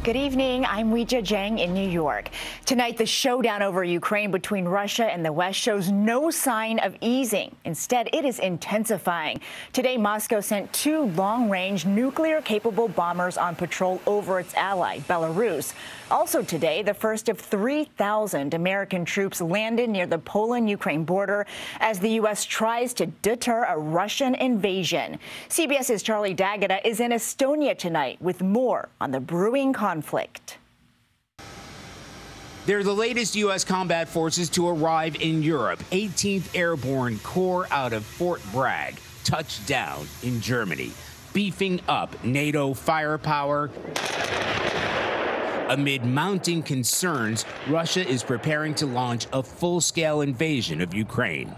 Good evening. I'm Weijia Jiang in New York. Tonight, the showdown over Ukraine between Russia and the West shows no sign of easing. Instead, it is intensifying. Today, Moscow sent 2 long-range nuclear-capable bombers on patrol over its ally, Belarus. Also today, the first of 3,000 American troops landed near the Poland-Ukraine border as the U.S. tries to deter a Russian invasion. CBS's Charlie D'Agata is in Estonia tonight with more on the brewing conflict. They're the latest U.S. combat forces to arrive in Europe. 18th Airborne Corps out of Fort Bragg touched down in Germany, beefing up NATO firepower. Amid mounting concerns, Russia is preparing to launch a full-scale invasion of Ukraine.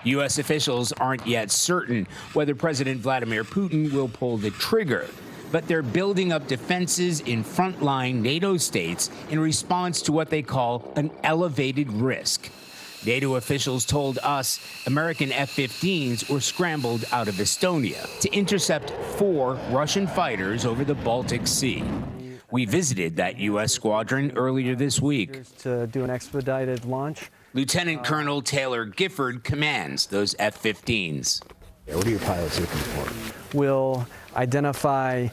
U.S. officials aren't yet certain whether President Vladimir Putin will pull the trigger, but they're building up defenses in frontline NATO states in response to what they call an elevated risk. NATO officials told us American F-15s were scrambled out of Estonia to intercept 4 Russian fighters over the Baltic Sea. We visited that U.S. squadron earlier this week. To do an expedited launch. Lieutenant Colonel Taylor Gifford commands those F-15s. What are your pilots looking for? We'll identify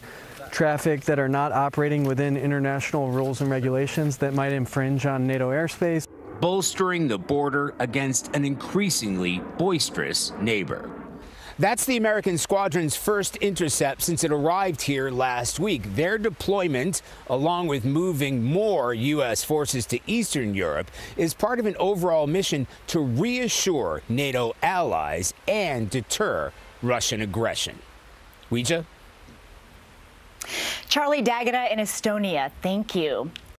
traffic that are not operating within international rules and regulations that might infringe on NATO airspace. Bolstering the border against an increasingly boisterous neighbor. That's the American squadron's first intercept since it arrived here last week. Their deployment, along with moving more U.S. forces to Eastern Europe, is part of an overall mission to reassure NATO allies and deter Russian aggression. Weijia? Charlie D'Agata in Estonia, thank you.